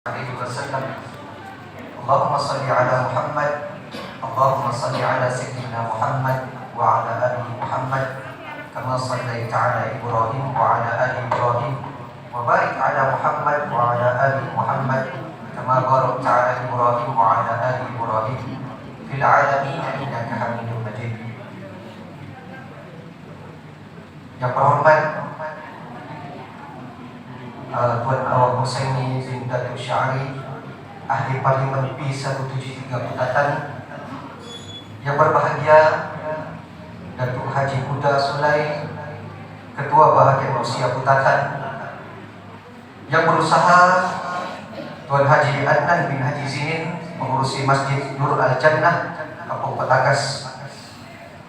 عليه وسلم. اللهم صل على محمد، اللهم صل على سيدنا محمد وعلى آل محمد كما صليت على إبراهيم وعلى آل إبراهيم، وبارك على محمد وعلى آل محمد كما باركت على إبراهيم وعلى آل إبراهيم في العالمين إنك حميد مجيد. Yang terhormat Tuan Awang Husaini bin Datuk Syari, Ahli Parlimen P173 Putatan, yang berbahagia Datuk Haji Kuda Sulai, Ketua Bahagian Usia Putatan, yang berusaha Tuan Haji Adnan bin Haji Zinin, mengurusi Masjid Nur Al-Jannah, Kampung Petagas,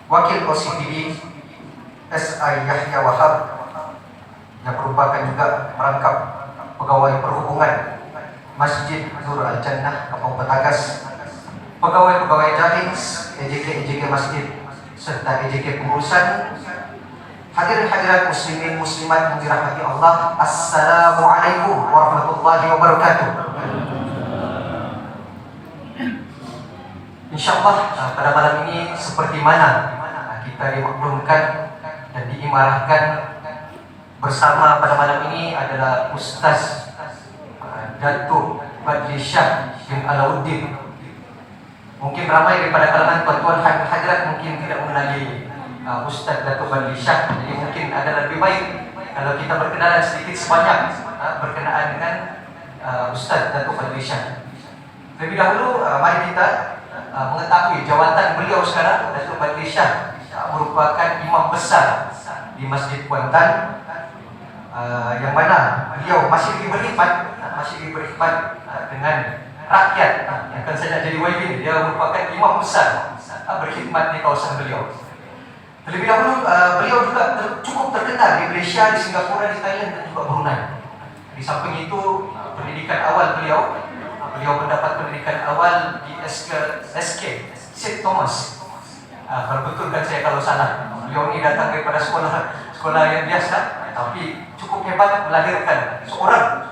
Wakil OCPD S.I. Yahya Wahab, yang merupakan juga merangkap pegawai perhubungan Masjid Nur Al-Jannah Kampung Petagas, pegawai-pegawai Jahins, EJK Masjid, serta EJK pengurusan, hadirin-hadirat muslimin muslimat yang dirahmati Allah, Assalamualaikum warahmatullahi wabarakatuh. InsyaAllah pada malam ini seperti mana kita dimaklumkan dan diimarahkan bersama pada malam ini adalah Ustaz Datuk Badli Shah bin Alauddin. Mungkin ramai daripada kalangan tuan-tuan hadirat mungkin tidak mengenali Ustaz Datuk Badli Shah. Jadi mungkin adalah lebih baik kalau kita berkenalan sedikit sebanyak berkenaan dengan Ustaz Datuk Badli Shah. Terlebih dahulu mari kita mengetahui jawatan beliau sekarang. Datuk Badli Shah merupakan imam besar di Masjid Kuantan, yang mana beliau masih berkhidmat dengan rakyat. Yang akan saya jadi waibin, dia merupakan imam besar berkhidmat di kawasan beliau. Terlebih dahulu beliau juga cukup terkenal di Malaysia, di Singapura, di Thailand dan juga Brunei. Di samping itu pendidikan awal beliau mendapat pendidikan awal di SK St. Thomas. Kalau betul kan saya kalau salah. Beliau ini datang daripada sekolah yang biasa, tapi cukup hebat melahirkan seorang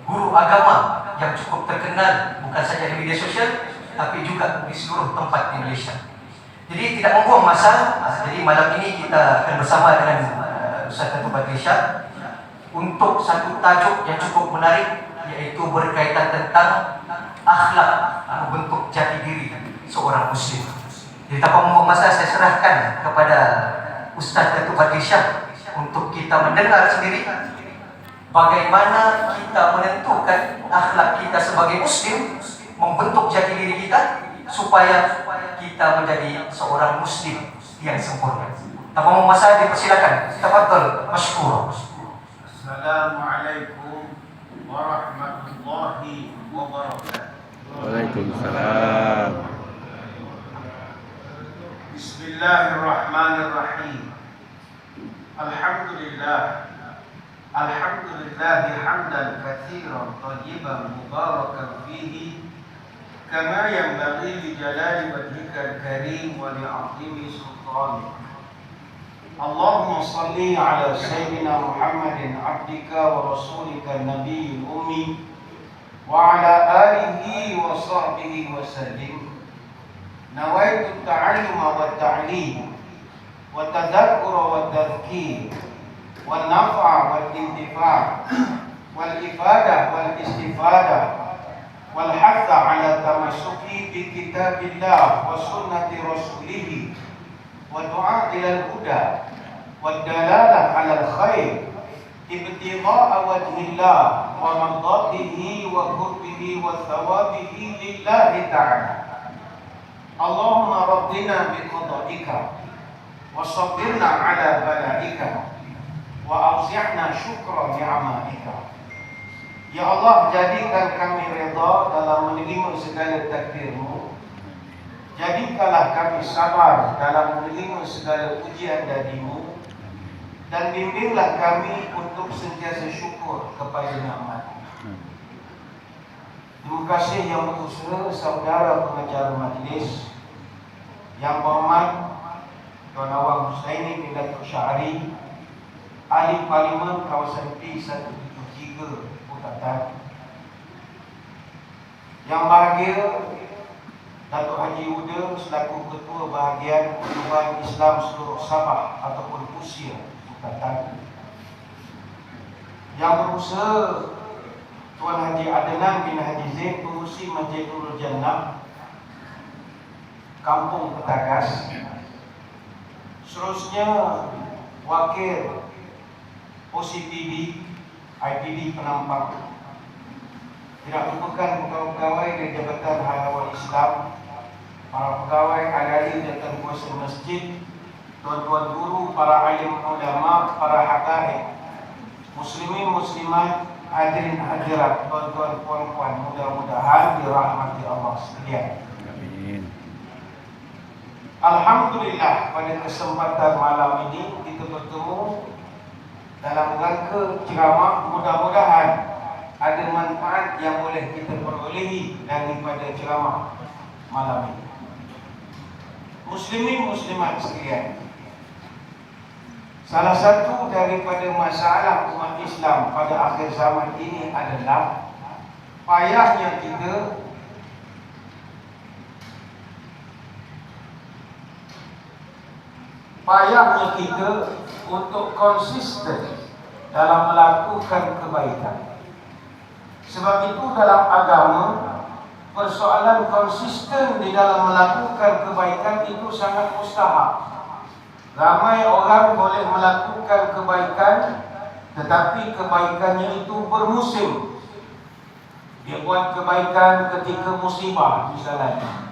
guru agama yang cukup terkenal bukan saja di media sosial tapi juga di seluruh tempat di Malaysia. Jadi tidak membuang masa, jadi malam ini kita akan bersama dengan Ustaz Datuk Badli Shah untuk satu tajuk yang cukup menarik, yaitu berkaitan tentang akhlak membentuk jati diri seorang muslim. Jadi tanpa membuang masa, saya serahkan kepada Ustaz Datuk Badli Shah untuk kita mendengar sendiri bagaimana kita menentukan akhlak kita sebagai muslim, membentuk jati diri kita supaya kita menjadi seorang muslim yang sempurna. Tanpa membuang masa, dipersilakan. Tafadhal masykur. Assalamualaikum warahmatullahi wabarakatuh. Waalaikumsalam. Bismillahirrahmanirrahim. Alhamdulillah hamdan katsiran thayyiban mubarakan fihi kama yanbaghi li jalali wajhikal karim wa li 'azimi sultanik. Allahumma salli ala sayyidina Muhammadin abdika wa rasulika nabiyil ummi wa ala alihi wa sahbihi wa sallim. Nawaitu at-ta'alluma wa at-ta'lim wa tadhakkura wa at-tadhkir wal naf'a wal intifa' wal ifadah wal istifadah wal hatha ala tamassuki bi kitabillah wa sunnati rasulih wa du'a ila al-huda wad dalalah ala al-khair ibtigha'a wajhillah wa mardatihi wa qurbihi wa thawabihi lillahi ta'ala. Allahumma rabbina bi qada'ika wa sabbirna ala bala'ika wa awzi'na syukra ni'amaika. Ya Allah, jadikan kami redha dalam menerima segala takdir-Mu. Jadikanlah kami sabar dalam menerima segala ujian dari-Mu, dan bimbinglah kami untuk sentiasa syukur kepada nikmat. Terima kasih yang berkuasa saudara pengacara majlis yang berhormat Tuan Awang Husaini bin Datuk Syari, Ahli Parlimen kawasan P173 Putatan, Yang bahagia, Datuk Haji Uda selaku Ketua Bahagian Pertubuhan Islam seluruh Sabah ataupun Usia Sukatan. Yang berusaha Tuan Haji Adnan bin Haji Zain, Pengurusi Masjid Nurul Jannah Kampung Petagas. Seterusnya Wakil OCPD IPD Penampang. Tidak lupakan pegawai-pegawai dari Jabatan Halal Islam, para pegawai ahli dan kuasa masjid, tuan-tuan guru, para alim ulama, para hakaik, muslimin muslimat, hadirin hadirat, tuan-tuan puan-puan, mudah-mudahan dirahmati Allah sekalian. Amin. Alhamdulillah, pada kesempatan malam ini kita bertemu dalam rangka ceramah. Mudah-mudahan ada manfaat yang boleh kita perolehi daripada ceramah malam ini. Muslimin muslimat sekalian, salah satu daripada masalah umat Islam pada akhir zaman ini adalah payahnya kita untuk konsisten dalam melakukan kebaikan. Sebab itu dalam agama, persoalan konsisten di dalam melakukan kebaikan itu sangat mustahab. Ramai orang boleh melakukan kebaikan, tetapi kebaikannya itu bermusim. Dia buat kebaikan ketika musibah misalnya,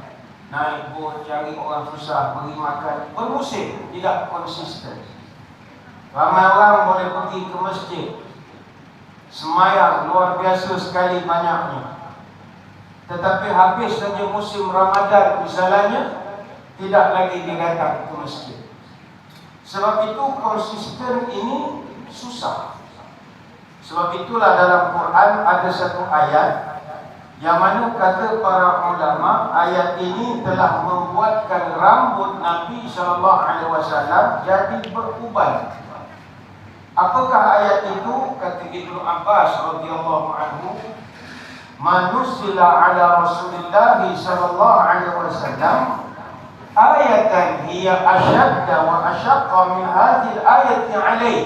naik bot cari orang susah, beri makan, bermusim, tidak konsisten. Ramai orang boleh pergi ke masjid, semayang luar biasa sekali banyaknya, tetapi habis saja musim Ramadan misalnya, tidak lagi dia datang ke masjid. Sebab itu konsisten ini susah. Sebab itulah dalam Quran ada satu ayat yang mana kata para ulama, ayat ini telah membuatkan rambut Nabi SAW jadi beruban. Apakah ayat itu? Kata Ibnu Abbas radhiyallahu anhu, "Manusila ala Rasulillah sallallahu alaihi wasallam ayatan hiya ashadda wa ashaqqa min hadhihi al-ayati alaih."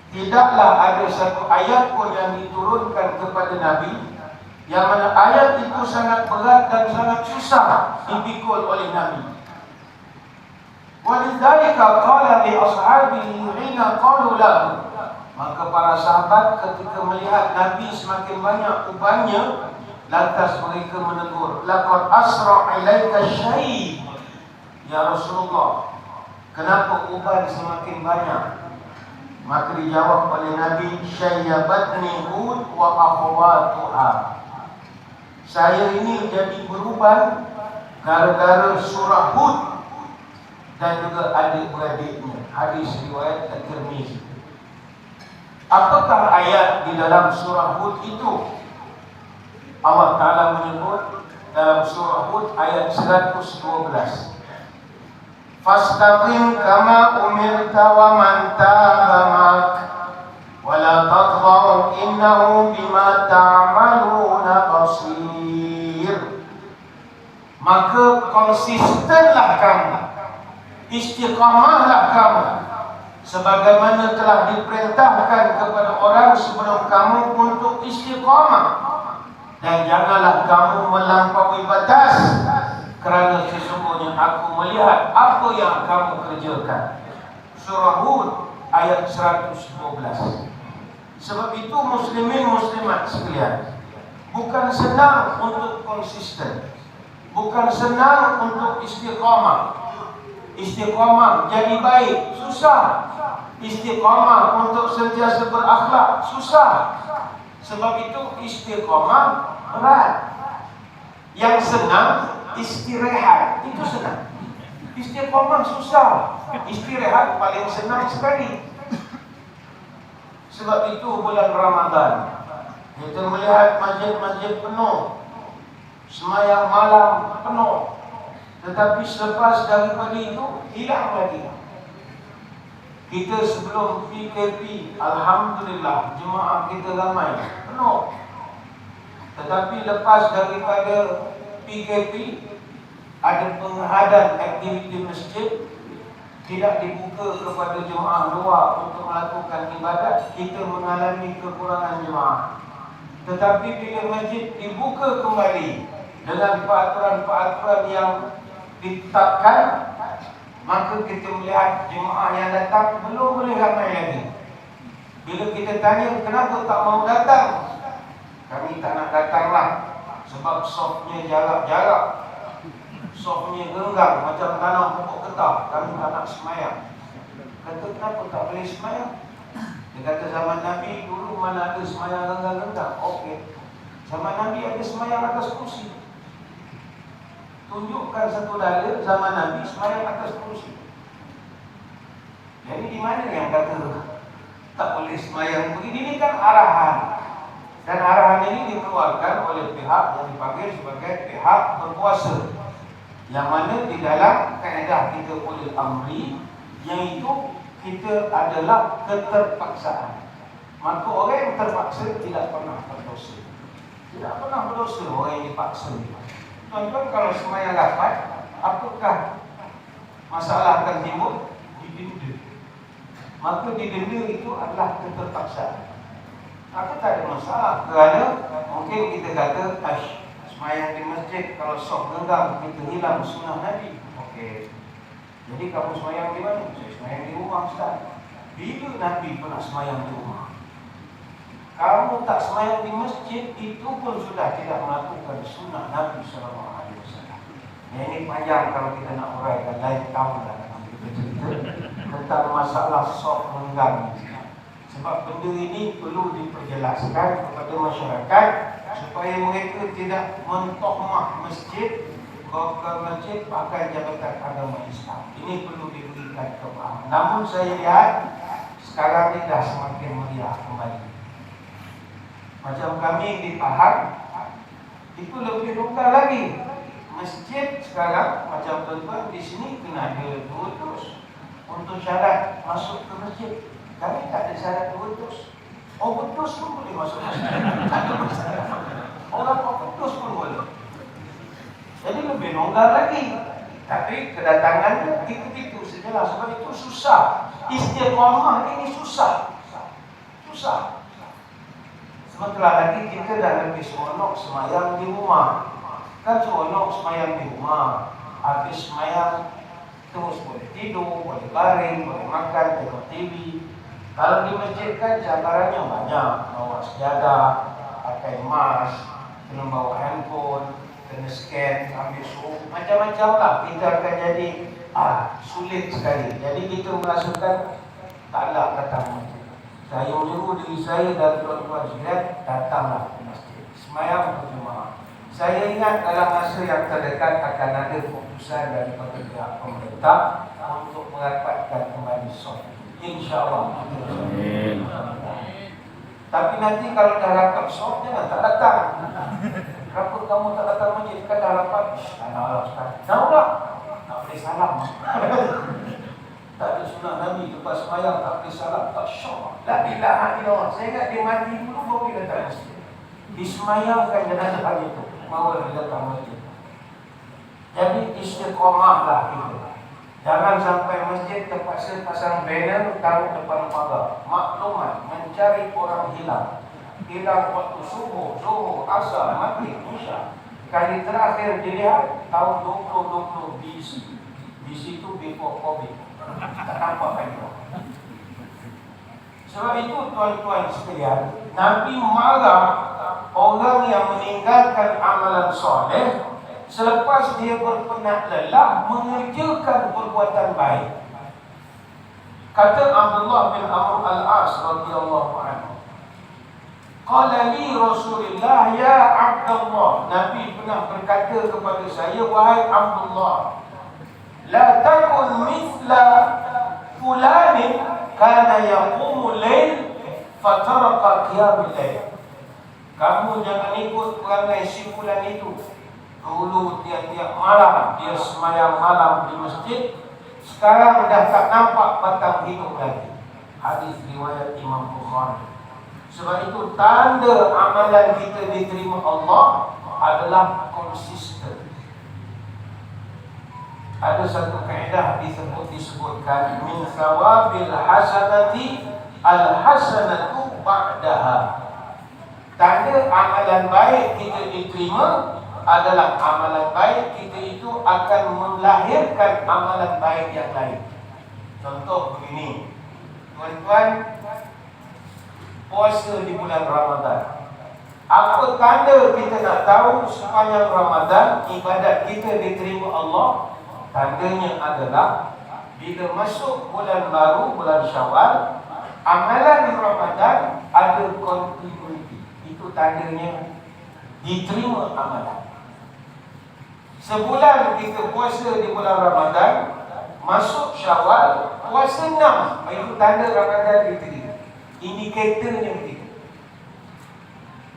Tidaklah ada satu ayat pun yang diturunkan kepada Nabi yang mana ayat itu sangat berat dan sangat susah dipikul oleh Nabi. Walidzalika qala li ashabihi hina qalu lahu, maka para sahabat ketika melihat Nabi semakin banyak ubannya, lantas mereka menegur, laqad asra ilaika syai', ya Rasulullah, kenapa uban semakin banyak? Maka dijawab oleh Nabi, syayyabatni Hud wa akhawatuha, saya ini jadi beruban gara-gara surah Hud dan juga adik-beradiknya. Hadis riwayat At-Tirmizi. Apakah ayat di dalam surah Hud itu? Allah Ta'ala menyebut dalam surah Hud ayat 112, "Fastaqim kama umirta wa man taba ma'ak wa la tatghaw innahu bima ta'maluna basir." Maka konsistenlah kamu, istiqamahlah kamu, sebagaimana telah diperintahkan kepada orang sebelum kamu untuk istiqamah, dan janganlah kamu melampaui batas, kerana sesungguhnya aku melihat apa yang kamu kerjakan. Surah Hud ayat 112. Sebab itu muslimin muslimat sekalian, bukan senang untuk konsisten, bukan senang untuk istiqamah. Istiqamah jadi baik susah. Istiqamah untuk sentiasa berakhlak susah. Sebab itu istiqamah berat. Yang senang istirahat, itu senang. Istiqamah susah, istirahat paling senang sekali. Sebab itu bulan Ramadan kita melihat masjid-masjid penuh, sembahyang malam penuh, tetapi selepas daripada itu hilang lagi. Kita sebelum PKP, alhamdulillah jemaah kita ramai, penuh. Tetapi lepas daripada PKP, ada penghadaan aktiviti masjid, tidak dibuka kepada jemaah luar untuk melakukan ibadat, kita mengalami kekurangan jemaah. Tetapi bila masjid dibuka kembali dengan peraturan-peraturan yang ditetapkan, maka kita melihat jemaah yang datang belum boleh ramai lagi. Bila kita tanya kenapa tak mau datang, kami tak nak datanglah sebab softnya jarak-jarak, softnya genggang macam tanam pokok getah, kami tak nak semayang. Kata kenapa tak boleh semayang? Dia kata zaman Nabi dulu mana ada semayang genggang-genggang. Okey, zaman Nabi ada semayang atas kursi. Tunjukkan satu dalil zaman Nabi semayang atas kursi. Jadi di mana yang kata tak boleh semayang begini? Ini kan arahan. Dan arahan ini dikeluarkan oleh pihak yang dipanggil sebagai pihak berkuasa, yang mana di dalam kaedah kita ulil amri, iaitu kita adalah keterpaksaan. Maka orang yang terpaksa tidak pernah berdosa. Tidak pernah berdosa orang yang dipaksa. Tuan-tuan, kalau semayang dapat, apakah masalah akan timbul? Didenda. Maka didenda itu adalah keterpaksaan. Maka tak ada masalah, kerana mungkin kita kata semayang di masjid kalau soft genggang kita hilang sunnah Nabi. Okey, jadi kamu semayang di mana? Saya semayang di rumah, Ustaz. Bila Nabi pernah semayang di rumah? Kamu tak semayang di masjid, itu pun sudah tidak melakukan sunnah Nabi SAW. Ya, ini panjang kalau kita nak uraikan, lain tahun dah kita cerita tentang masalah soft genggang. Sebab benda ini perlu diperjelaskan kepada masyarakat supaya mereka tidak mentohmah masjid, bawa ke masjid pakai jabatan agama Islam. Ini perlu diberikan kepahaman. Namun saya lihat sekarang ini dah semakin meriah kembali. Macam kami di Pahang, itu lebih longgar lagi. Masjid sekarang macam tuan-tuan di sini kena ada 200 untuk syarat masuk ke masjid. Kami tak ada syarat 200. Orang putus pun boleh masuk masjid. Tak ada masalah. Orang putus pun boleh. Jadi lebih longgar lagi. Tapi kedatangannya itu sejelas. Sebab itu susah. Istiqamah ini susah. Susah. Sementara lagi kita dah lebih seronok semayang di rumah. Kan seronok semayang di rumah. Habis semayang terus boleh tidur, boleh baring, boleh makan, tengok TV. Kalau di masjid kan cabarannya banyak. Bawa sejadah, pakai mask, kena bawa handphone, kena scan, ambil suhu, macam-macam lah. Kita akan jadi sulit sekali. Jadi kita merasakan taklah datang masjid. Saya menyuruh diri saya dan tuan-tuan sekalian, datanglah ke masjid, semayang berjemaah. Saya ingat dalam masa yang terdekat akan ada keputusan daripada pihak pemerintah untuk merapatkan kembali soft. InsyaAllah. Amin. Tapi nanti kalau dah rapat soft, jangan tak datang. Kenapa kamu tak datang masjid? Kan dah rapat. Allah Ustaz. Tahu tak? Tak boleh salam. Tak ada sunnah Nabi lepas semayang tak boleh salam. Tak syok. La ilaha illallah. Saya ingat dia mati dulu baru dia datang masjid. Disemayangkan jenazah itu, baru dia datang masjid. Jadi istiqamahlah kita. Jangan sampai masjid terpaksa pasang banner taruh depan pagar. Maklumat mencari orang hilang. Hilang waktu subuh, zuhur, asar, maghrib, isya. Kali terakhir dilihat tahun 2020 BC. BC itu before COVID. Tak nampak kan itu. Sebab itu tuan-tuan sekalian, Nabi marah orang yang meninggalkan amalan soleh selepas dia berpenat lelah mengerjakan perbuatan baik. Kata Abdullah bin Amr al-As radhiyallahu anhu, qala li Rasulullah ya Abdullah, Nabi pernah berkata kepada saya, wahai Abdullah, la takun mithla fulanin kana yaqumu lail fataraka qiyamul lail. Kamu jangan ikut perangai si fulan itu. Dulu tiap-tiap malam dia semayang malam di masjid, sekarang dah tak nampak batang hidup lagi. Hadis riwayat Imam Bukhari. Sebab itu tanda amalan kita diterima Allah adalah konsisten. Ada satu kaedah disebutkan min thawabil hasanati al hasanatu ba'daha. Tanda amalan baik kita diterima adalah amalan baik kita itu akan melahirkan amalan baik yang lain. Contoh begini, tuan-tuan, puasa di bulan Ramadan. Apa tanda kita nak tahu sepanjang Ramadan ibadat kita diterima Allah? Tandanya adalah bila masuk bulan baru, bulan Syawal, amalan Ramadan ada continuity. Itu tandanya diterima amalan. Sebulan kita puasa di bulan Ramadan, masuk Syawal, puasa 6. Itu tanda Ramadan diterima. Indikatornya begitu.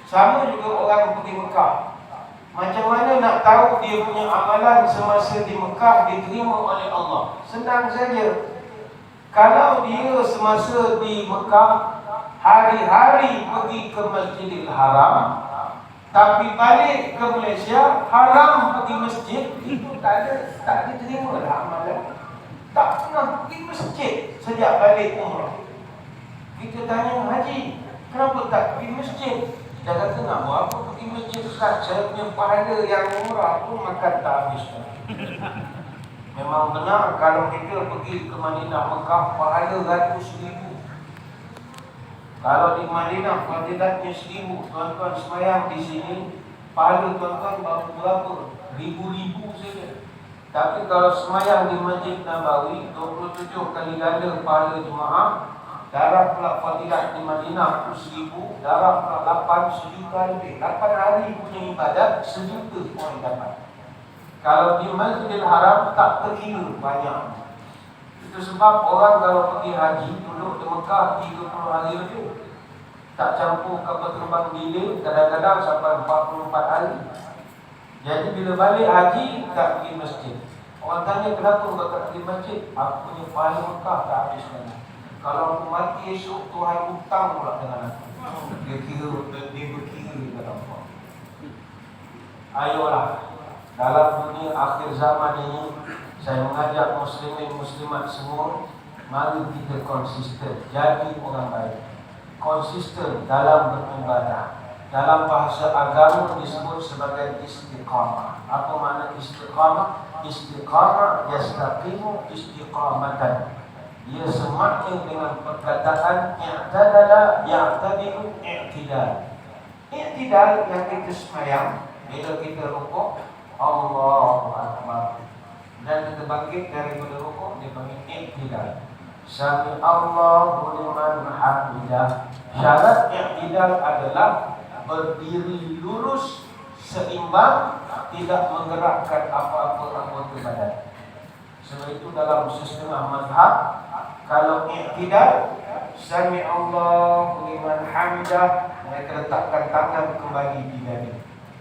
Sama juga orang pergi Mekah. Macam mana nak tahu dia punya amalan semasa di Mekah diterima oleh Allah? Senang saja. Kalau dia semasa di Mekah hari-hari pergi ke Masjidil Haram, tapi balik ke Malaysia haram pergi masjid, itu tak diterima lah amalan. Tak pernah pergi masjid sejak balik umrah. Kita tanya haji, kenapa tak pergi masjid? Dia kata, nak buat apa pergi masjid Ustaz? Saya punya pahala yang umrah pun makan tak habis. Memang benar kalau kita pergi ke Madinah, Mekah, pahala ratus ribu. Kalau di Madinah fadilatnya 1000, tuan-tuan semayang di sini, pahala tuan-tuan baru berapa? Ribu-ribu saja. Tapi kalau semayang di Masjid Nabawi, 27 kali ganda pahala jemaah. Darab pula fadilat di Madinah 1000, darab pula 8 sejuta lebih. 8 hari punya ibadat, 1 juta orang dapat. Kalau di Masjidil Haram tak terkira banyak. Itu sebab orang kalau pergi haji duduk di Mekah 30 hari lebih. Tak campur kapal terbang delay, kadang-kadang sampai 44 hari. Jadi bila balik haji tak pergi masjid. Orang tanya kenapa kau tak pergi masjid? Aku punya pahala Mekah tak habis lagi. Kalau aku mati esok, Tuhan hutang pula dengan aku. Dia berkira dengan Allah. Ayolah, dalam dunia akhir zaman ini, saya mengajak muslimin muslimat semua, mari kita konsisten, jadi orang baik. Konsisten dalam beribadah. Dalam bahasa agama disebut sebagai istiqamah. Apa makna istiqamah? Istiqamah yastaqimu istiqamatan. Dia semakin dengan perkataan i'tadala ya'tadilu i'tidal. I'tidal yang kita semayang, bila kita rukuk, Allahu Akbar, dan kita bangkit daripada rukuk, dia panggil i'tidal. Sami Allahu liman hamidah. Syarat i'tidal adalah berdiri lurus, seimbang, tidak menggerakkan apa-apa anggota badan. Sebab itu dalam setengah mazhab, kalau i'tidal, Sami Allahu liman hamidah, mereka letakkan tangan kembali di dada.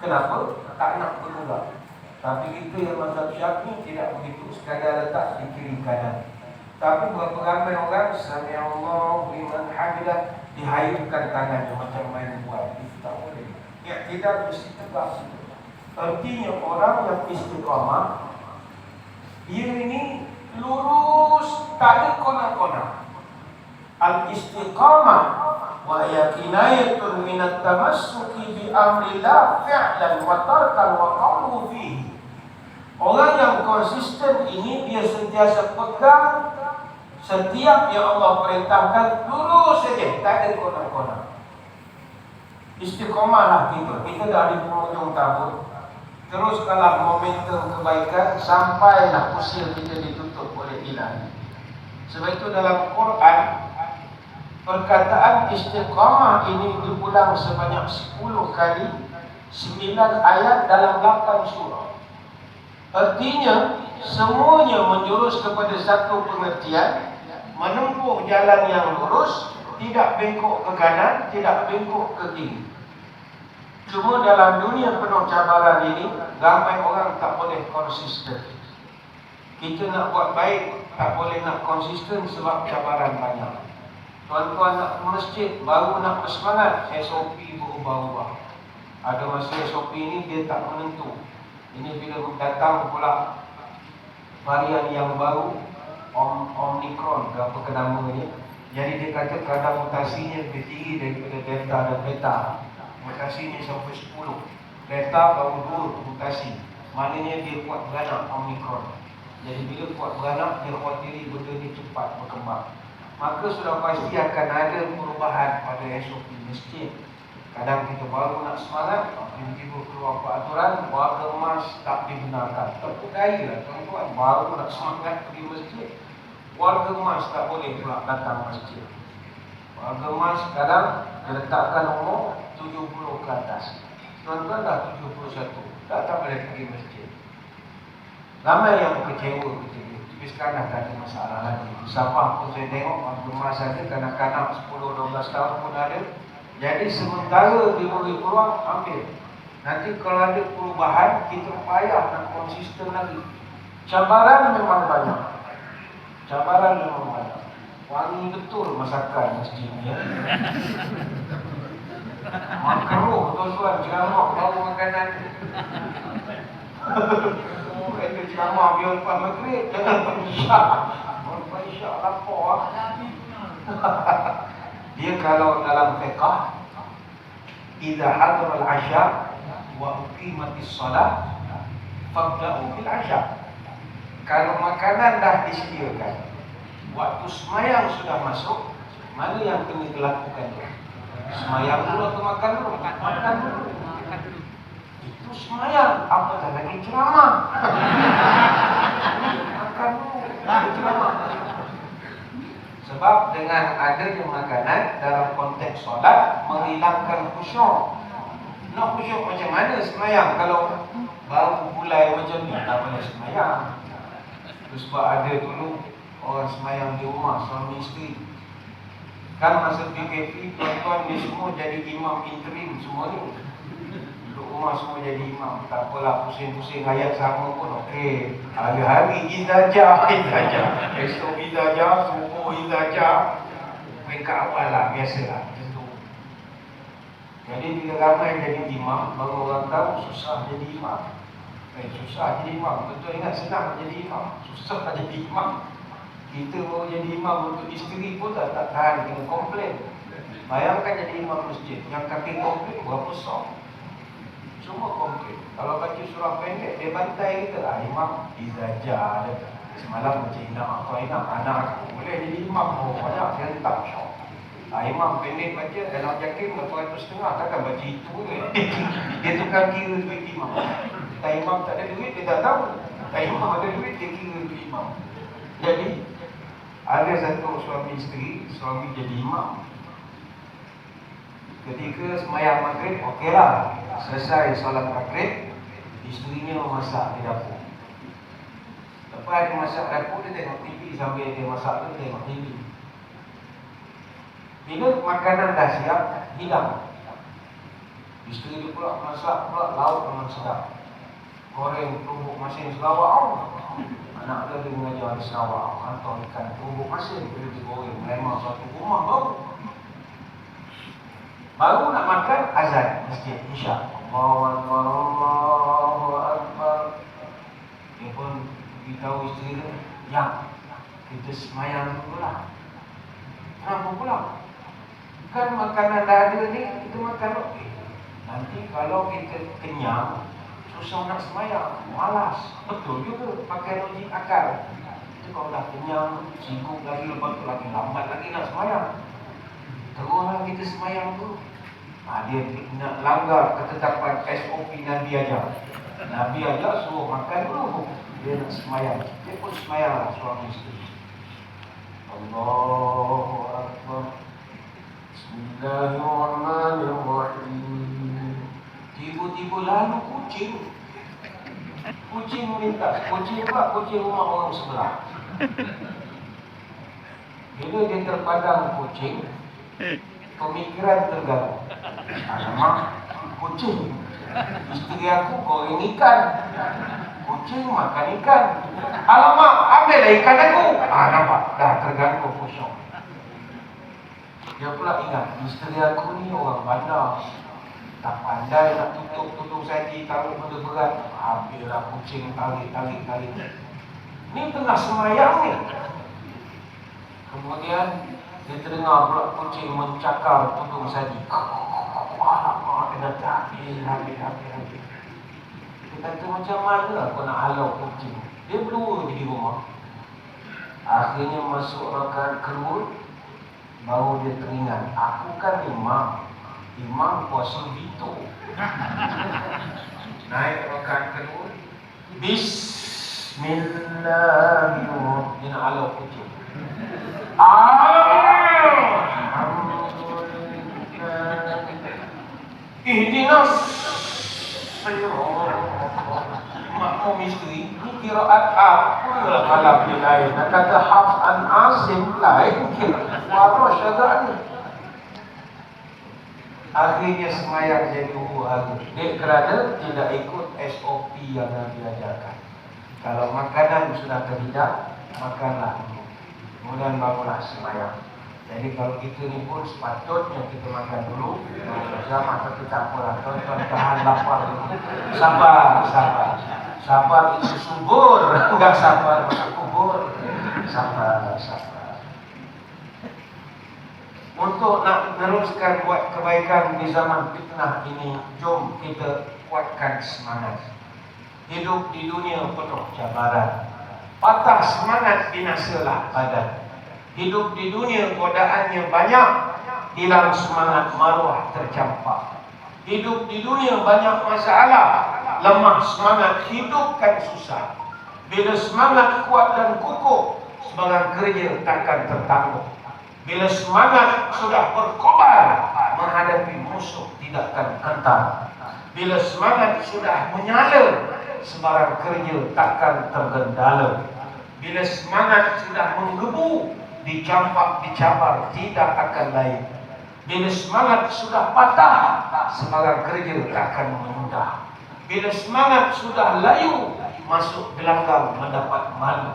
Kenapa? Tak nak berulang. Tapi kita yang mazhab Syafi'i tidak begitu, sekadar letak di kiri kanan. Tapi berapa ramai orang Sami Allahu liman hamidah dihayupkan tangannya macam main buat. Itu tak boleh. I'tidal mesti tegak. Artinya orang yang istiqamah, dia ini lurus, tak ada kona-kona. Al-istiqamah wa yakinayatun minat tamassuki bi amrillah fi'lan wa tarkan wa qawlu fihi. Orang yang konsisten ini, dia sentiasa pegang setiap yang Allah perintahkan, lurus saja, tak ada kona-kona. Istiqamahlah kita dah di penghujung tahun. Teruskanlah momentum kebaikan sampailah usia kita ditutup oleh ilahi. Sebab itu dalam Quran, perkataan istiqamah ini diulang sebanyak 10 kali, 9 ayat dalam 8 surah. Artinya semuanya menjurus kepada satu pengertian, menempuh jalan yang lurus, tidak bengkok ke kanan, tidak bengkok ke kiri. Cuma dalam dunia penuh cabaran ini, ramai orang tak boleh konsisten. Kita nak buat baik, tak boleh nak konsisten sebab cabaran banyak. Tuan-tuan nak ke masjid, baru nak bersemangat, SOP berubah-ubah. Ada masa SOP ini dia tak menentu. Ini bila datang pula varian yang baru, Omicron, berapa ke namanya. Jadi dia kata kadar mutasinya lebih tinggi daripada Delta dan Beta. Mutasinya sampai 10. Delta baru 2 mutasi. Maknanya dia kuat beranak Omicron. Jadi bila kuat beranak, dia khawatiri benda ni cepat berkembang. Maka sudah pasti akan ada perubahan pada SOP masjid. Kadang kita baru nak semangat, tiba-tiba keluar peraturan warga emas tak dibenarkan. Terpedaya tuan-tuan, baru nak semangat pergi masjid, warga emas tak boleh pula datang masjid. Warga emas kadang diletakkan umur 70 ke atas. Tuan-tuan dah 71, tak boleh pergi masjid. Ramai yang kecewa ketika itu. Tapi sekarang dah tak ada masalah lagi. Di Sabah pun saya tengok warga emas ada, kanak-kanak 10-12 tahun pun ada. Jadi sementara dia boleh keluar, ambil. Nanti kalau ada perubahan, kita payah nak konsisten lagi. Cabaran memang banyak. Cabaran memang banyak. Wangi betul masakan masjid ni ya. Makruh tuan-tuan, ceramah bau makanan. Kata ceramah biar lepas maghrib, jangan berisyak. Kalau berisyak lapar. Dia kalau dalam fiqh, idza hadara al-'asha wa uqimatis shalah fabda'u bil 'asha. Kalau makanan dah disediakan, waktu sembahyang sudah masuk, mana yang kena dilakukan? Sembahyang dulu atau makan dulu? Makan dulu. Itu sembahyang, apatah lagi ceramah. Makan dulu, ceramah. Sebab dengan adanya makanan dalam konteks solat menghilangkan khusyuk. Nak khusyuk macam mana semayang kalau baru mulai macam ni, tak boleh semayang. Sebab ada dulu orang semayang di rumah suami isteri. Kan masa PKP tuan-tuan ni semua jadi imam interim semua ni. Duduk rumah semua jadi imam. Tak apalah pusing-pusing ayat sama pun okey. Hari-hari izajah. Esok izajah, subuh izajah. Peringkat awal lah, biasalah. Jadi bila ramai jadi imam, baru orang tahu susah jadi imam. Susah jadi imam. Betul ingat senang jadi imam. Susah jadi imam. Kita baru jadi imam untuk isteri pun tak tahan, kena komplain. Bayangkan jadi imam masjid, yang kaki komplain berapa sok. Semua komplain. Kalau baca surah pendek, dia bantai kita. Imam izajah. Semalam baca inak atau inak anak aku boleh jadi imam. Oh banyak, dia tak syok. Imam pendek baca dalam jakim berapa ratus setengah, takkan baca itu ke. Dia tukar kira duit imam. Tak imam tak ada duit, dia tak tahu. Tak imam ada duit, dia kira duit imam. Jadi ada satu suami isteri, suami jadi imam. Ketika sembahyang maghrib, okeylah. Selesai solat maghrib, isterinya memasak di dapur. Lepas dia masak dapur, dia tengok TV. Sambil dia masak tu, dia tengok TV. Bila makanan dah siap, hilang. Isteri dia pula masak pula lauk memang sedap. Goreng tumbuk masin Sarawak. Anak dia mengajar di Sarawak. Hantar ikan tumbuk masin, bila digoreng. Memang satu rumah bau. Baru nak makan, azan masjid Isya. Allahu Akbar, Allahu Akbar. Dia pun beritahu isteri dia, yang kita semayang dulu lah. Kenapa pula? Kan makanan dah ada ni, kita makan okey. Nanti kalau kita kenyang, susah nak semayang, malas. Betul juga, pakai logik akal. Kita kalau dah kenyang, sibuk lagi, lepas tu lagi lambat lagi nak semayang. Teruslah kita semayang tu. Dia nak langgar ketetapan SOP Nabi ajar. Nabi ajar suruh makan dulu. Dia nak semayang. Dia pun semayang lah suami isteri. Allahu Akbar. Bismillahirrahmanirrahim. Tiba-tiba lalu kucing. Kucing melintas. Kucing apa? Kucing rumah orang sebelah. Bila dia terpadang kucing, pemikiran terganggu. Alamak, kucing. Isteri aku goreng ikan. Kucing makan ikan. Alamak, ambillah ikan aku. Nampak? Dah terganggu khusyuk. Dia pula ingat, isteri aku ni orang bandar, tak pandai nak tutup tudung saji, taruh benda berat. Habislah kucing tarik. Ni tengah semayang ni. Kemudian dia terdengar pula kucing mencakar tudung saji. Alamak, dia kata habis. Dia kata macam mana aku nak halau kucing. Dia berdua di rumah. Akhirnya masuk rakaat kedua, baru dia teringat, aku kan imam puasa Vito. Naik rakaat kedua, Bismillahirrahmanirrahim. Dia nak halau kucing. Ihdinas makmum isteri ni kiraat apalah malam dia lain. Nak kata Haf'an Asim lain kira warosh agak ni. Akhirnya semayang jadi huru-hara. Dia kerana tidak ikut SOP yang Nabi ajarkan. Kalau makanan sudah terhidap, makanlah dulu, kemudian barulah semayang. Jadi kalau kita ni pun sepatutnya kita makan dulu. Sama tapi tak apalah, tonton tahan lapar dulu. Sabar itu subur, enggak sabar masuk kubur. Sabar. Untuk nak meneruskan buat kebaikan di zaman fitnah ini, jom kita kuatkan semangat. Hidup di dunia penuh cabaran. Patah semangat binasalah badan. Hidup di dunia godaannya banyak, hilang semangat maruah tercampak. Hidup di dunia banyak masalah, lemah semangat hidup kan susah. Bila semangat kuat dan kukuh, semangat kerja takkan tertangguh. Bila semangat sudah berkobar, menghadapi musuh tidak akan hentar. Bila semangat sudah menyala, sebarang kerja takkan tergendala. Bila semangat sudah menggebu, dicampak, dicabar, tidak akan lain. Bila semangat sudah patah, sebarang kerja takkan mudah. Bila semangat sudah layu, masuk gelanggang mendapat malu.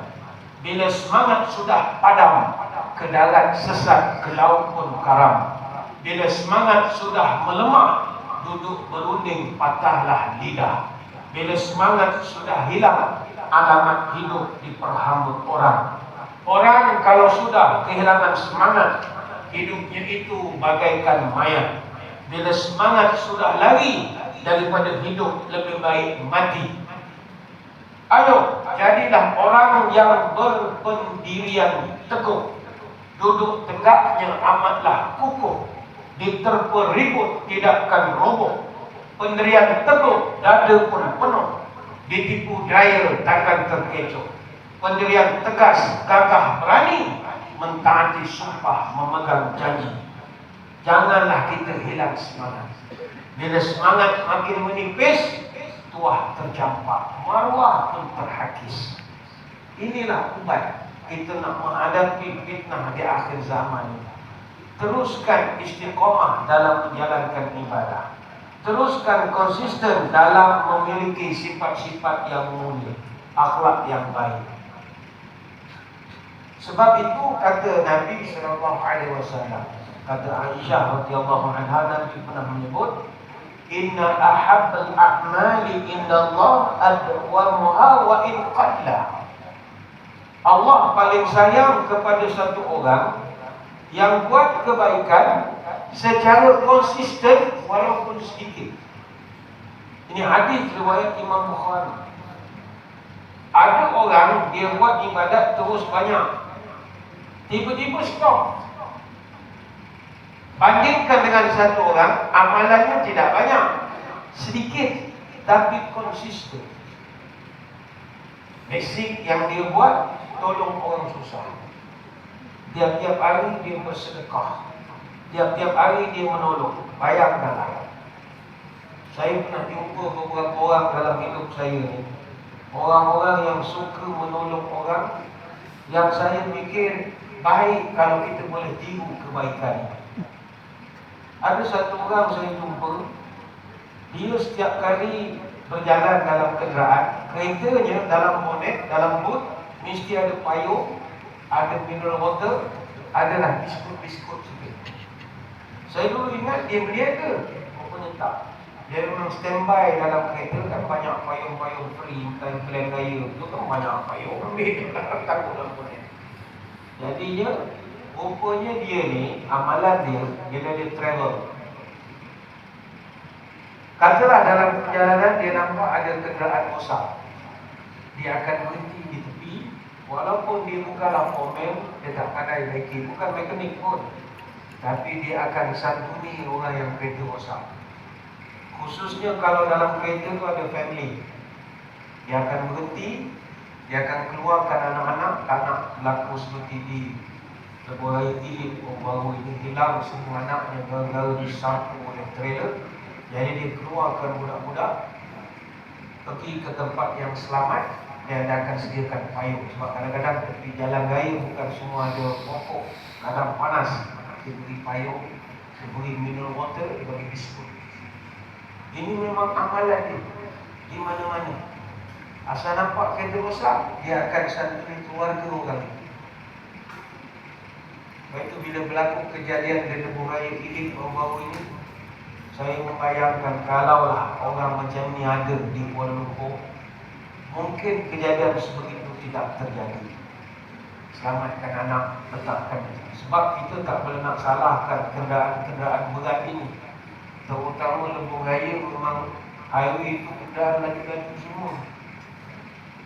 Bila semangat sudah padam, ke darat sesat, ke laut pun karam. Bila semangat sudah melemah, duduk berunding, patahlah lidah. Bila semangat sudah hilang, alamat hidup diperhambut orang. Orang kalau sudah kehilangan semangat, hidupnya itu bagaikan mayat. Bila semangat sudah lari daripada hidup, lebih baik mati. Ayo, jadilah orang yang berpendirian teguh. Duduk tegaknya amatlah kukuh. Diterpa ribut tidak akan roboh. Pendirian teguh, dada pun penuh. Ditipu daya takkan terkecoh. Pendirian tegas, gagah berani, mentaati sumpah, memegang janji. Janganlah kita hilang semangat. Bila semangat makin menipis, tuah tercampak, maruah pun terhakis. Inilah ubat kita nak menghadapi fitnah di akhir zaman ini. Teruskan istiqomah dalam menjalankan ibadah. Teruskan konsisten dalam memiliki sifat-sifat yang mulia, akhlak yang baik. Sebab itu kata Nabi SAW, kata Aisyah radhiyallahu anha, Nabi pernah menyebut, Inna ahabbal a'mali indallah adwamuha wa in qalla. Allah paling sayang kepada satu orang yang buat kebaikan secara konsisten walaupun sedikit. Ini hadis riwayat Imam Bukhari. Ada orang dia buat ibadat terus banyak, tiba-tiba stop. Bandingkan dengan satu orang, amalannya tidak banyak, sedikit tapi konsisten. Basic yang dia buat, tolong orang susah. Tiap-tiap hari dia bersedekah, tiap-tiap hari dia menolong. Bayangkanlah, saya pernah jumpa beberapa orang dalam hidup saya ni, orang-orang yang suka menolong orang, yang saya fikir baik kalau kita boleh tiru kebaikan. Ada satu orang saya jumpa, dia setiap kali berjalan dalam kenderaan, keretanya dalam bonet, dalam boot, mesti ada payung, ada mineral water, adalah biskut-biskut sikit. Saya dulu ingat dia berniaga, rupanya tak. Dia memang standby dalam kereta kan banyak payung-payung free, plan raya tu kan banyak payung ambil takut lampu ni. Jadi rupanya dia ni amalan dia bila dia travel. Katalah dalam perjalanan dia nampak ada kenderaan rosak, dia akan berhenti di tepi. Walaupun dia bukanlah foreman, dia tak pandai baiki, bukan mekanik pun, tapi dia akan santuni orang yang kereta rosak. Khususnya kalau dalam kereta tu ada family, dia akan berhenti, dia akan keluarkan anak-anak, tak nak berlaku seperti di lebuh raya Tilip, baru ini hilang semua anaknya gara-gara disapu oleh trailer. Jadi dia keluarkan budak-budak pergi ke tempat yang selamat, dan dia akan sediakan payung. Sebab kadang-kadang tepi jalan raya bukan semua ada pokok, kadang panas, dia beri payung, dia beri mineral water, dia bagi biskut. Ini memang amalan dia di mana-mana. Asal nampak kereta rosak, dia akan santuni keluarga orang. Lepas itu bila berlaku kejadian di lebuh raya Tilip baru-baru ini, saya membayangkan kalaulah orang macam ni ada di Kuala Lumpur, mungkin kejadian sebegitu tidak terjadi. Selamatkan anak, letakkan. Sebab kita tak boleh nak salahkan kenderaan-kenderaan berat ini. Terutama lebuh raya memang highway itu kenderaan laju-laju semua.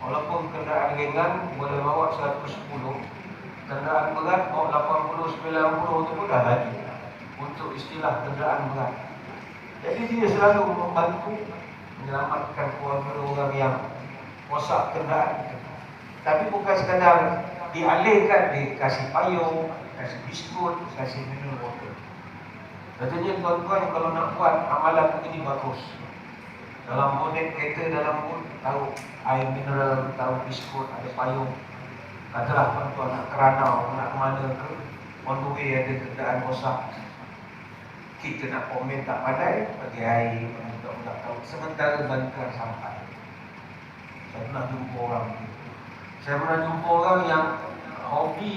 Walaupun kenderaan ringan boleh bawa 110, kenderaan berat bawa 80, 90 itu pun dah laju untuk istilah kenderaan berat. Jadi dia selalu membantu menyelamatkan keluarga orang yang rosak kenderaan itu. Tapi bukan sekadar dialihkan, dikasih payung, kasih biskut, kasih mineral water. Katanya tuan-tuan kalau nak buat amalan begini bagus. Dalam bonet kereta, dalam boot, tahu air mineral, tahu biskut, ada payung. Katalah tuan-tuan nak keranau, nak ke mana ke, on the way ada kenderaan rosak. Kita nak komen tak pandai, bagi air, budak-budak tahu. Sementara bantuan sampai. Saya pernah jumpa orang itu. Saya pernah jumpa orang yang hobi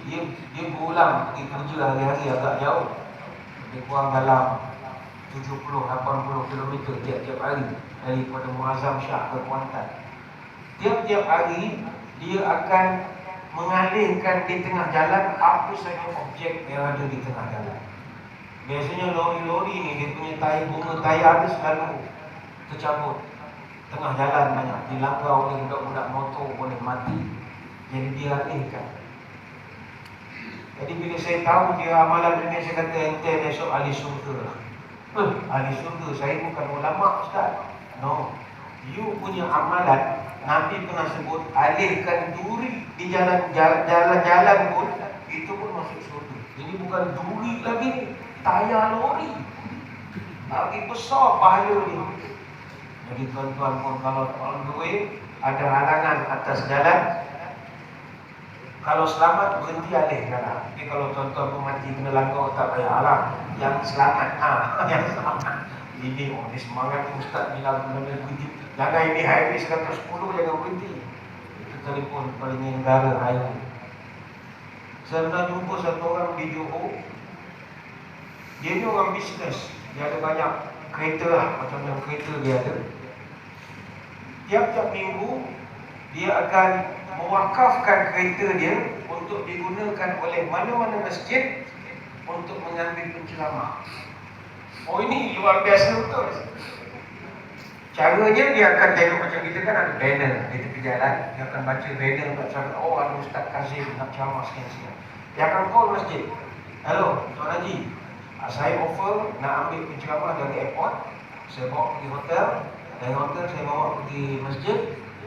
dia berulang pergi kerja hari-hari agak jauh. Dia kurang dalam 70-80 km tiap-tiap hari daripada Muazzam Shah ke Kuantan. Tiap-tiap hari dia akan mengalihkan di tengah jalan apa saja objek yang ada di tengah jalan. Biasanya lori-lori ni dia punya bunga tayar dia selalu tercabut. Tengah jalan banyak dilanggar oleh budak-budak motor, boleh mati. Jadi dia alihkan. Jadi bila saya tahu dia amalan ini, saya kata ente besok ahli surga lah. Ahli surga, saya bukan ulama ustaz. No, you punya amalan Nabi pernah sebut alihkan duri di jalan-jalan pun, itu pun masuk surga. Jadi bukan duri lagi, tayar lori. Lagi besar bahaya ni. Jadi tuan-tuan pun kalau on the way ada halangan atas jalan, kalau selamat berhenti alih jalan. Tapi kalau tuan-tuan pun mati kena langgar, tak payah alam. Yang selamat, yang selamat. Ini ni semangat ustaz bilang benda berhenti. Jangan ini highway 110, jangan berhenti. Itu telefon paling negara highway. Saya pernah jumpa satu orang di Johor. Dia ni orang bisnes. Dia ada banyak kereta lah, macam yang kereta dia ada. Tiap-tiap minggu dia akan mewakafkan kereta dia untuk digunakan oleh mana-mana masjid untuk mengambil penceramah. Oh, ini luar biasa betul. Caranya dia akan tengok macam kita kan ada banner di tepi jalan. Dia akan baca banner nak cakap, oh ada Ustaz Kazim nak ceramah sekian-sekian. Dia akan call masjid. Hello, Tuan Haji, saya offer nak ambil penceramah dari airport. Saya bawa pergi hotel. Dari hotel saya bawa pergi masjid.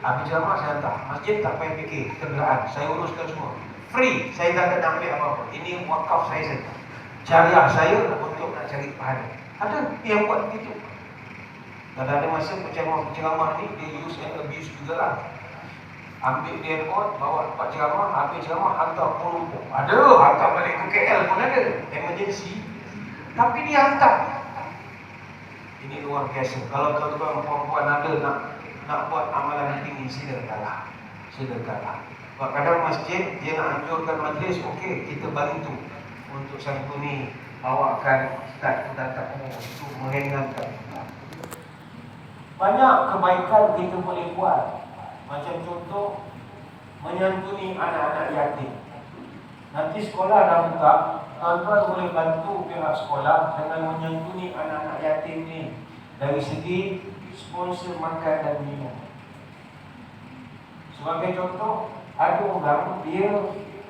Habis ceramah saya hantar. Masjid tak payah fikir kenderaan, saya uruskan semua. Free, saya tak kena ambil apa-apa. Ini wakaf saya saja. Jariah saya untuk nak cari pahala. Ada yang buat begitu. Dan ada masa penceramah ni dia use and abuse jugalah. Ambil di airport, bawa tempat ceramah, habis ceramah hantar Kuala Lumpur. Ada, hantar balik ke KL pun ada. Emergency. Tapi dia hantar. Ini luar biasa. Kalau tuan-tuan perempuan ada nak buat amalan tinggi, silakanlah. Silakanlah. Kadang masjid dia nak anjurkan majlis, okey, kita bantu untuk santuni bawakan ustaz datang untuk meringankan kita. Banyak kebaikan kita boleh buat. Macam contoh, menyantuni anak-anak yatim. Nanti sekolah dah buka, tuan-tuan boleh bantu pihak sekolah dengan menyantuni anak-anak yatim ni dari segi sponsor makan dan minum. Sebagai contoh, ada orang dia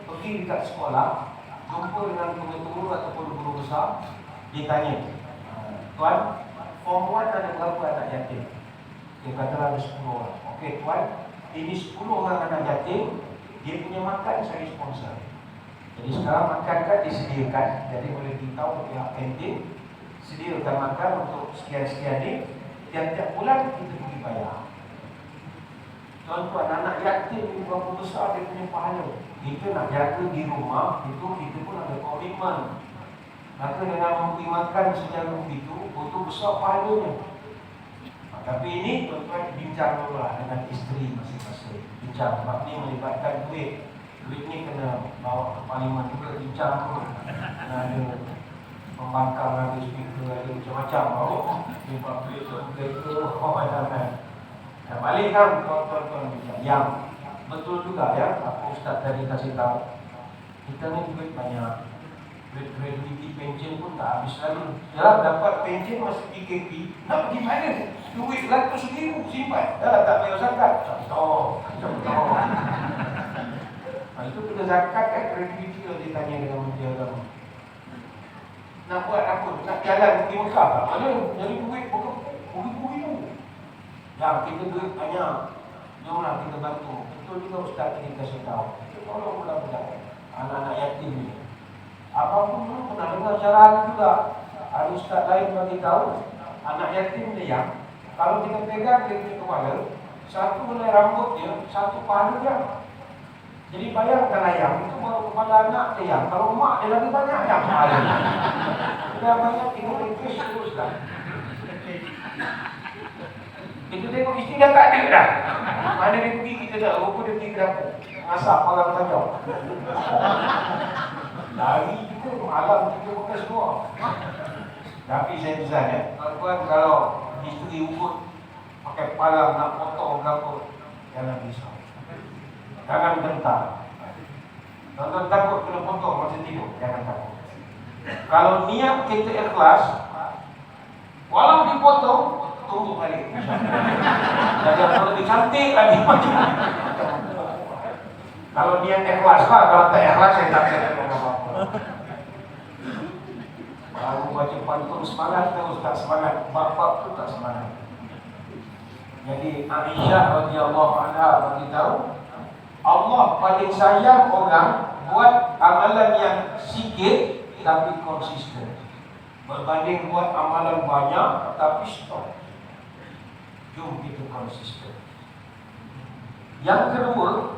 pergi dekat sekolah, jumpa dengan guru ataupun guru besar, dia tanya, tuan, form 1 ada berapa anak yatim? Dia kata ada 10 orang. Okey tuan, ini 10 orang anak yatim, dia punya makan saya sponsor. Jadi sekarang makan kan disediakan, jadi boleh beritahu pihak kantin sediakan makan untuk sekian-sekian ni, tiap-tiap bulan kita pergi bayar. Tuan-tuan, anak yatim ni berapa besar dia punya pahala. Kita nak jaga di rumah, itu kita pun ada komitmen. Maka dengan memberi makan secara begitu, itu besar pahalanya. Tapi ini tuan-tuan bincang dulu lah dengan isteri masing-masing. Bincang, sebab ni melibatkan duit. Duit ni kena bawa ke parlimen juga, bincang dulu. Kena ada pembangkang, ada speaker, ada macam-macam. Dia buat duit untuk mereka, macam-macam. Dan balik kan tuan-tuan bincang. Yang betul juga ya, apa Ustaz tadi kasih tahu. Kita ni duit banyak. Duit gratuity pension pun tak habis lagi. Ya, dapat pension masih PKP. Nak pergi mana? Duit RM100,000 simpan. Dah tak bayar zakat. Contoh. Itu kena zakat kan gratuity kalau ditanya dengan Menteri Agama. Nak buat apa? Nak jalan pergi Mekah tak? Mana? Jadi duit ribu-ribu. Yang kita duit banyak. Jomlah kita bantu. Betul juga Ustaz tadi kasih tahu. Kita tolong budak-budak anak-anak yatim ni. Apapun dulu pernah dengar syarahan juga. Ada Ustaz lain bagi tahu anak yatim ni yang kalau kita pegang dia punya kepala, satu helai rambut dia, satu pahala dia. Jadi bayangkan ayam itu baru kepala anak dia yang. Kalau mak dia lagi banyak yang pahala. Sudah banyak kita request terus dah. Kita tengok isteri dah tak ada dah. Mana dia pergi kita dah, rupa dia pergi ke dapur masak malam tajam. Lari kita malam kita makan semua. Tapi saya pesan ya, tuan-tuan kalau isteri ukut pakai palang nak potong apa, jangan risau. Jangan bentar. Tuan-tuan takut kena potong masa tidur, jangan takut. Kalau niat kita ikhlas, walau dipotong, tunggu balik. Jadi kalau lebih cantik lagi macam. Kalau niat ikhlas lah, kalau tak ikhlas saya tak bisa apa-apa. Baru baca pantun semangat, terus tak semangat. Bab-bab tu tak semangat. Jadi Aisyah radhiyallahu anha beritahu, Allah paling sayang orang buat amalan yang sikit tapi konsisten, berbanding buat amalan banyak tapi stop. Jom kita konsisten. Yang kedua,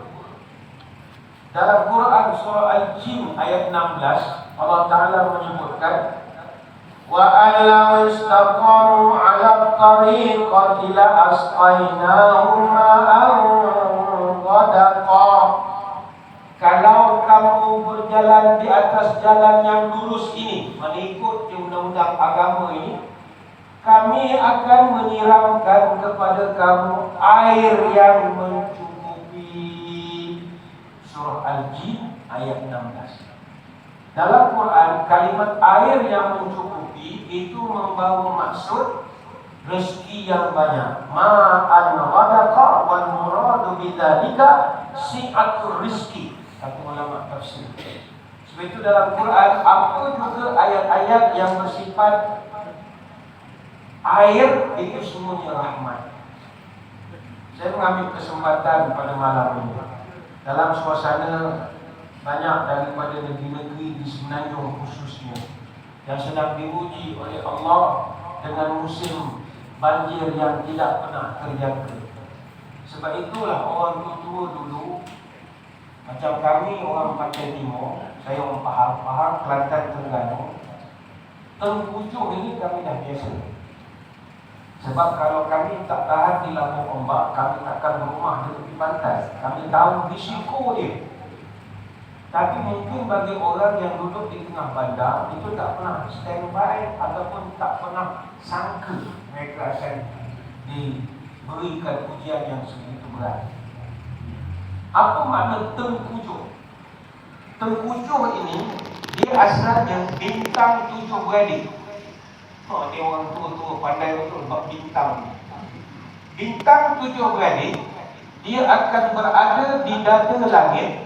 dalam Quran surah Al-Jin ayat 16, Allah Ta'ala menyebutkan, wa allahu istaqamu ala tariqati la asqainahum ma'an ghadaqa. Kalau kamu berjalan di atas jalan yang lurus ini, mengikut undang-undang agama ini, kami akan menyiramkan kepada kamu air yang mencukupi. Surah Al-Jin ayat 16. Dalam Quran, kalimat air yang mencukupi itu membawa maksud rezeki yang banyak. Ma'an ghadaqa wal muradu bidzalika si'atur rizki, kata ulama tafsir. Sebab itu dalam Quran apa juga ayat-ayat yang bersifat air itu semuanya rahmat. Saya mengambil kesempatan pada malam ini dalam suasana banyak daripada negeri-negeri di Semenanjung khususnya yang sedang diuji oleh Allah dengan musim banjir yang tidak pernah terjangka. Sebab itulah orang tua dulu, macam kami orang Pantai Timur, saya orang Pahang, Kelantan, Terengganu, Tengkujuh ini kami dah biasa. Sebab kalau kami tak tahan di lambung ombak, kami takkan berumah di tepi pantai. Kami tahu risiko dia. Tapi mungkin bagi orang yang duduk di tengah bandar itu tak pernah standby ataupun tak pernah sangka mereka akan diberikan ujian yang sebegitu berat. Apa makna tengkujuh? Tengkujuh ini dia asalnya bintang 7 beradik. Oh, ni orang tua-tua pandai betul bab bintang. Bintang 7 beradik dia akan berada di dada langit,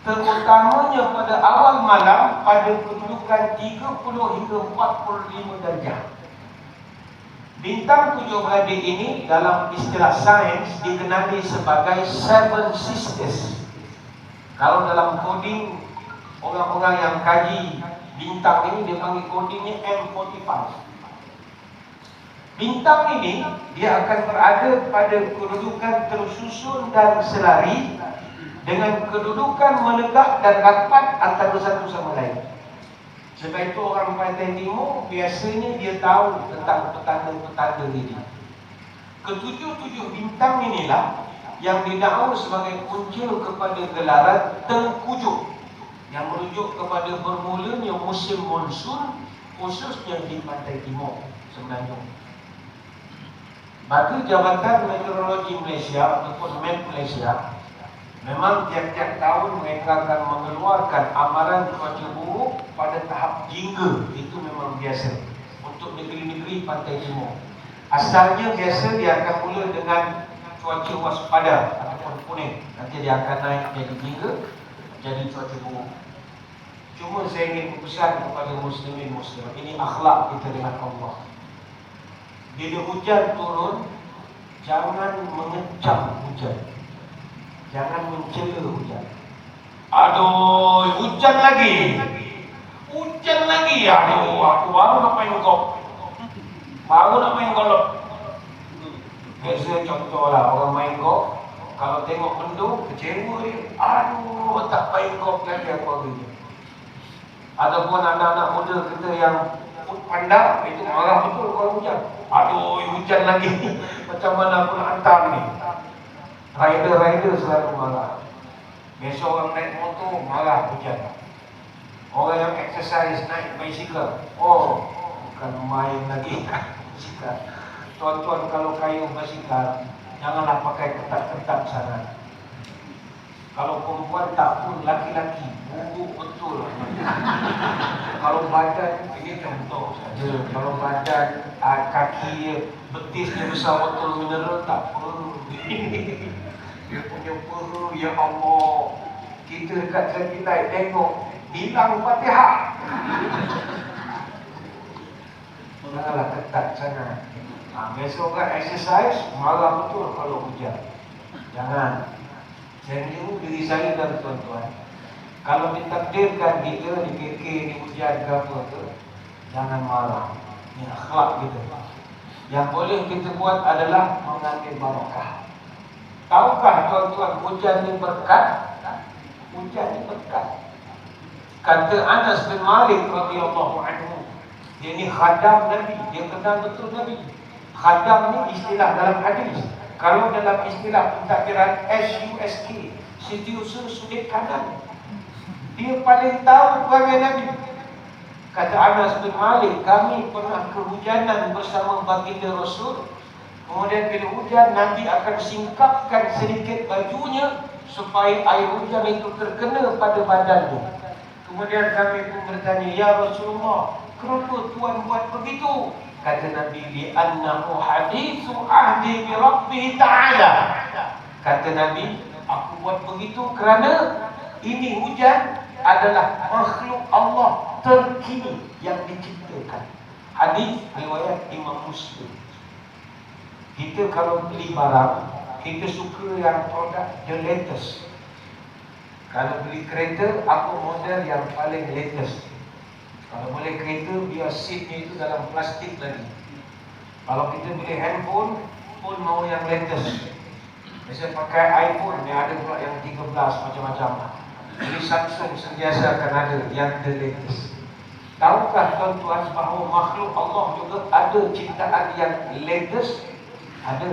terutamanya pada awal malam pada kedudukan 30 hingga 45 darjah. Bintang 7 beradik ini dalam istilah sains dikenali sebagai Seven Sisters. Kalau dalam coding orang-orang yang kaji bintang ini dia panggil codingnya M45. Bintang ini dia akan berada pada kedudukan tersusun dan selari dengan kedudukan menegak dan rapat antara satu sama lain. Sebab itu orang Pantai Timur biasanya dia tahu tentang petanda-petanda ini. Ketujuh-tujuh bintang inilah yang didakwa sebagai punca kepada gelaran Tengkujuh, yang merujuk kepada bermulanya musim monsun khususnya di Pantai Timur Semenanjung. Bagi Jabatan Meteorologi Malaysia ataupun MET Malaysia, memang tiap-tiap tahun mereka akan mengeluarkan amaran cuaca buruk pada tahap jingga. Itu memang biasa untuk negeri-negeri Pantai Timur. Asalnya biasa dia akan mula dengan cuaca waspada ataupun kuning. Nanti dia akan naik jadi jingga, jadi cuaca buruk. Cuma saya ingin berpesan kepada muslimin muslimat, ini akhlak kita dengan Allah. Bila hujan turun, jangan mengecam hujan, jangan mencela hujan. Aduh, hujan lagi. Hujan lagi. Aduh, aku baru nak main golf. Baru nak main golf. Biasa contohlah orang main golf, kalau tengok mendung, kecewa dia. Aduh, tak main golf lagi aku hari ni. Ataupun anak-anak muda kita yang pandang, itu marah betul kalau hujan. Aduh, hujan lagi. Macam mana aku nak hantar ni? Rider selalu marah. Biasa orang naik motor, marah hujan. Orang yang exercise naik basikal, oh, bukan main lagi. Basikal. Tuan-tuan kalau kayuh basikal, janganlah pakai ketat-ketat sangat. Kalau perempuan tak pun, laki-laki buruk betul. Kalau badan, ini contoh saja. Kalau badan, kaki, betisnya besar botol mineral, tak perlu. Dia punya perlu, ya Allah. Kita dekat kita tengok, hilang Fatihah. Janganlah ketat sangat. Biasa orang exercise, marah betul kalau hujan. Jangan. Saya menjemput diri saya dan tuan-tuan, kalau ditakdirkan kita di KK, di hujan ke apa tu, jangan marah. Ini akhlak kita. Yang boleh kita buat adalah mengambil barakah. Tahukah tuan-tuan, hujan ni berkat? Hujan ni berkat. Kata Anas bin Malik radhiyallahu anhu, dia ni khadam Nabi, dia kenal betul Nabi. Khadam ni istilah dalam hadis. Kalau dalam istilah pentadbiran SUSK, setiausaha sudut kanan, dia paling tahu perangai Nabi. Kata Anas bin Malik, kami pernah kehujanan bersama baginda Rasul. Kemudian bila hujan, Nabi akan singkapkan sedikit bajunya supaya air hujan itu terkena pada badannya. Kemudian kami pun bertanya, ya Rasulullah, kenapa Tuhan buat begitu? Kata Nabi, li'annahu hadithu ahdi bi Rabbih ta'ala. Kata Nabi, aku buat begitu kerana ini hujan adalah makhluk Allah terkini yang diciptakan. Hadis riwayat Imam Muslim. Kita kalau beli barang, kita suka yang produk the latest. Kalau beli kereta, apa model yang paling latest? Kalau boleh kereta, biar seatnya itu dalam plastik lagi. Kalau kita beli handphone, pun mau yang latest. Biasa pakai iPhone, yang ada pula yang 13 macam-macam. Jadi Samsung sentiasa akan ada yang the latest. Tahukah tuan-tuan bahawa makhluk Allah juga ada ciptaan yang latest? Ada.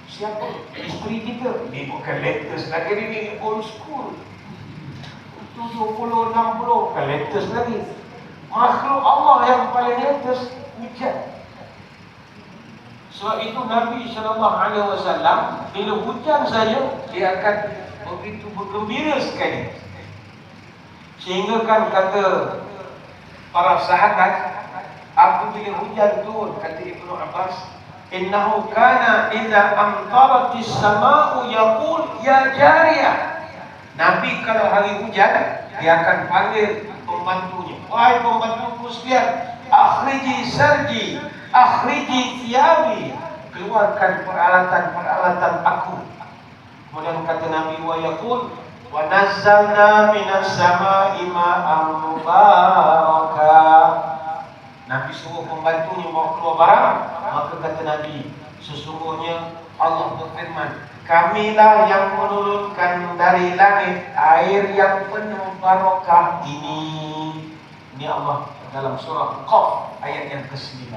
Siapa? Isteri kita. Ini bukan latest lagi, ini old school. 70, 60, kan latest lagi. Makhluk Allah yang paling latest hujan. Sebab itu Nabi SAW bila hujan saja dia akan begitu bergembira sekali. Sehingga kan kata para sahabat, apabila hujan turun, kata Ibnu Abbas, innahu kana idza amtaratis sama'u yaqul ya jariyah. Nabi kalau hari hujan dia akan panggil pembantunya, wahai pembantuku sekalian, akhriji sarji, akhriji thiyabi, keluarkan peralatan-peralatan aku. Kemudian kata Nabi, wa yaqul wa nazzalna minas sama'i ma'an mubarakah. Nabi suruh pembantunya bawa keluar barang. Maka kata Nabi, sesungguhnya Allah berfirman, kamilah yang menurunkan dari langit air yang penuh barakah ini. Ini Allah dalam surah Qaf ayat yang ke-9.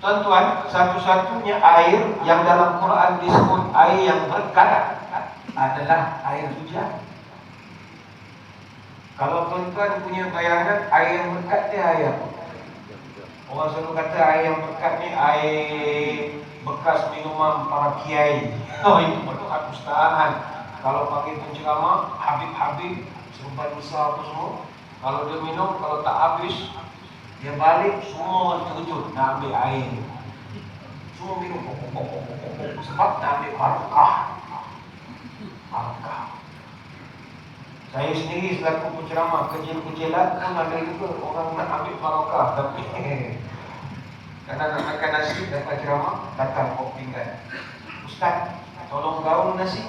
Tuan-tuan, satu-satunya air yang dalam Quran disebut air yang berkat adalah air hujan. Kalau tuan-tuan punya bayangan air yang berkat dia air apa? Orang selalu kata air yang berkat ni air bekas minuman para kiai. Oh, itu berkat ustazan. Kalau pagi penceramah, Habib-Habib serempat besar apa semua, kalau dia minum, kalau tak habis, dia balik, semua orang terkejut nak ambil air. Semua minum, sebab nak ambil barakah. Barakah. Saya sendiri selaku penceramah kecil-kecilan pun ada juga orang nak ambil barakah, tapi kadang nak makan nasi dapat ceramah, datang kok pinggan. Ustaz, tolong gaul nasi.